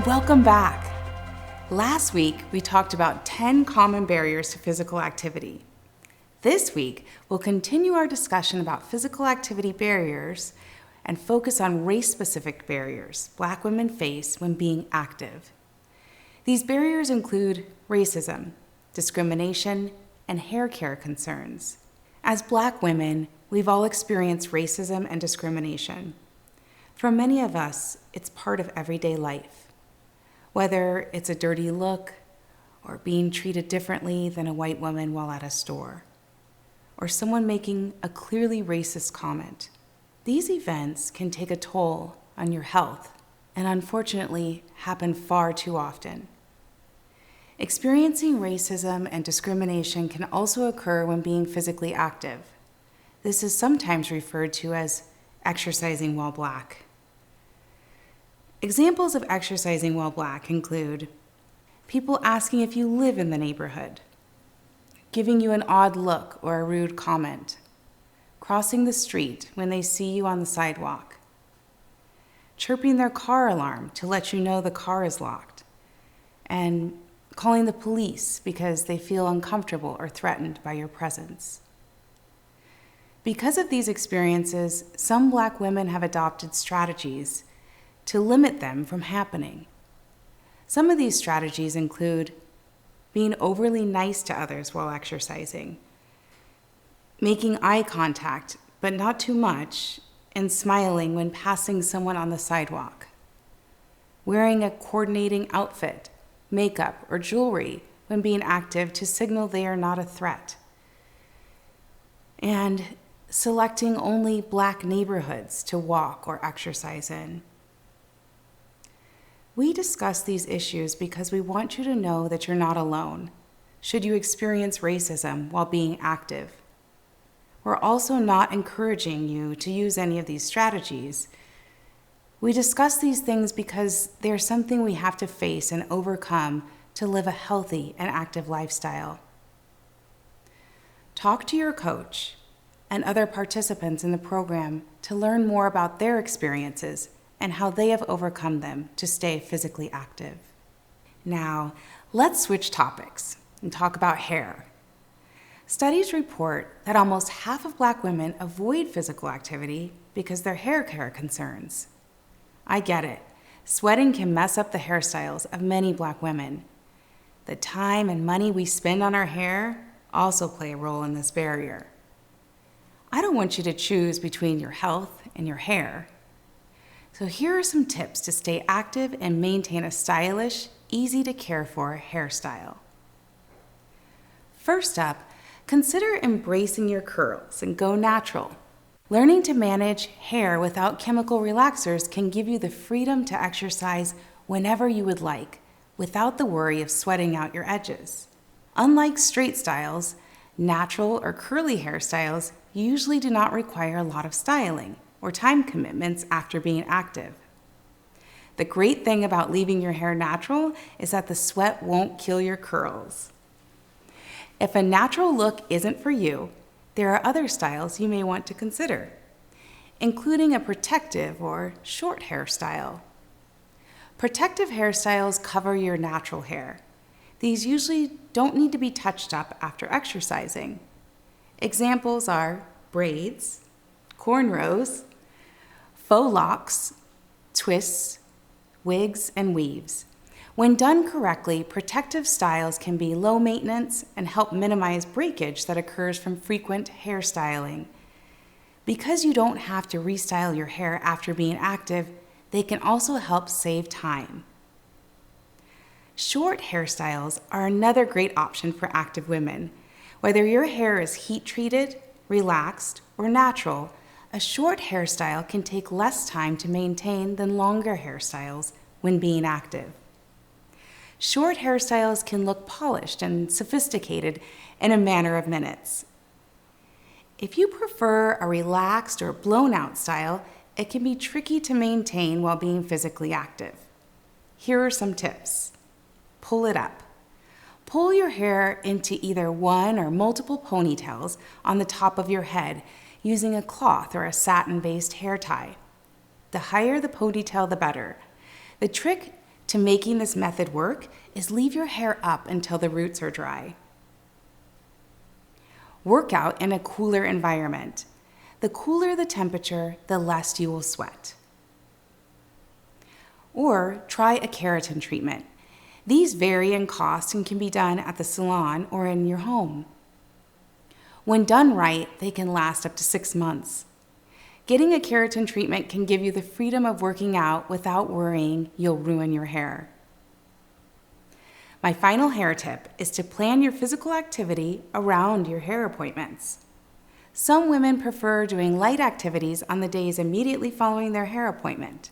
Welcome back. Last week, we talked about 10 common barriers to physical activity. This week, we'll continue our discussion about physical activity barriers and focus on race-specific barriers Black women face when being active. These barriers include racism, discrimination, and hair care concerns. As Black women, we've all experienced racism and discrimination. For many of us, it's part of everyday life. Whether it's a dirty look, or being treated differently than a white woman while at a store, or someone making a clearly racist comment. These events can take a toll on your health and unfortunately happen far too often. Experiencing racism and discrimination can also occur when being physically active. This is sometimes referred to as exercising while Black. Examples of exercising while Black include people asking if you live in the neighborhood, giving you an odd look or a rude comment, crossing the street when they see you on the sidewalk, chirping their car alarm to let you know the car is locked, and calling the police because they feel uncomfortable or threatened by your presence. Because of these experiences, some Black women have adopted strategies to limit them from happening. Some of these strategies include being overly nice to others while exercising, making eye contact, but not too much, and smiling when passing someone on the sidewalk, wearing a coordinating outfit, makeup, or jewelry when being active to signal they are not a threat, and selecting only Black neighborhoods to walk or exercise in. We discuss these issues because we want you to know that you're not alone should you experience racism while being active. We're also not encouraging you to use any of these strategies. We discuss these things because they're something we have to face and overcome to live a healthy and active lifestyle. Talk to your coach and other participants in the program to learn more about their experiences and how they have overcome them to stay physically active. Now, let's switch topics and talk about hair. Studies report that almost half of Black women avoid physical activity because their hair care concerns. I get it. Sweating can mess up the hairstyles of many Black women. The time and money we spend on our hair also play a role in this barrier. I don't want you to choose between your health and your hair. So here are some tips to stay active and maintain a stylish, easy to care for hairstyle. First up, consider embracing your curls and go natural. Learning to manage hair without chemical relaxers can give you the freedom to exercise whenever you would like, without the worry of sweating out your edges. Unlike straight styles, natural or curly hairstyles usually do not require a lot of styling or time commitments after being active. The great thing about leaving your hair natural is that the sweat won't kill your curls. If a natural look isn't for you, there are other styles you may want to consider, including a protective or short hairstyle. Protective hairstyles cover your natural hair. These usually don't need to be touched up after exercising. Examples are braids, cornrows, faux locks, twists, wigs, and weaves. When done correctly, protective styles can be low maintenance and help minimize breakage that occurs from frequent hairstyling. Because you don't have to restyle your hair after being active, they can also help save time. Short hairstyles are another great option for active women. Whether your hair is heat-treated, relaxed, or natural, a short hairstyle can take less time to maintain than longer hairstyles when being active. Short hairstyles can look polished and sophisticated in a matter of minutes. If you prefer a relaxed or blown-out style, it can be tricky to maintain while being physically active. Here are some tips. Pull it up. Pull your hair into either one or multiple ponytails on the top of your head using a cloth or a satin-based hair tie. The higher the ponytail, the better. The trick to making this method work is leave your hair up until the roots are dry. Work out in a cooler environment. The cooler the temperature, the less you will sweat. Or try a keratin treatment. These vary in cost and can be done at the salon or in your home. When done right, they can last up to 6 months. Getting a keratin treatment can give you the freedom of working out without worrying you'll ruin your hair. My final hair tip is to plan your physical activity around your hair appointments. Some women prefer doing light activities on the days immediately following their hair appointment,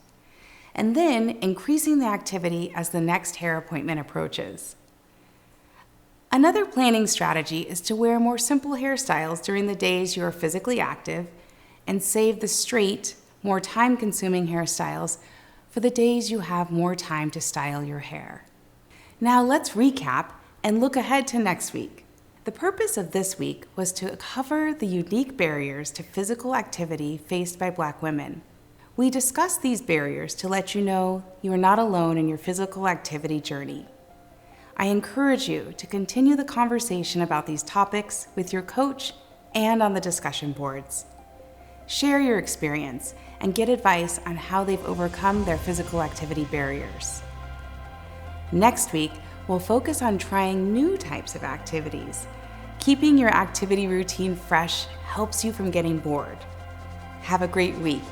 and then increasing the activity as the next hair appointment approaches. Another planning strategy is to wear more simple hairstyles during the days you are physically active and save the straight, more time-consuming hairstyles for the days you have more time to style your hair. Now let's recap and look ahead to next week. The purpose of this week was to cover the unique barriers to physical activity faced by Black women. We discussed these barriers to let you know you are not alone in your physical activity journey. I encourage you to continue the conversation about these topics with your coach and on the discussion boards. Share your experience and get advice on how they've overcome their physical activity barriers. Next week, we'll focus on trying new types of activities. Keeping your activity routine fresh helps you from getting bored. Have a great week.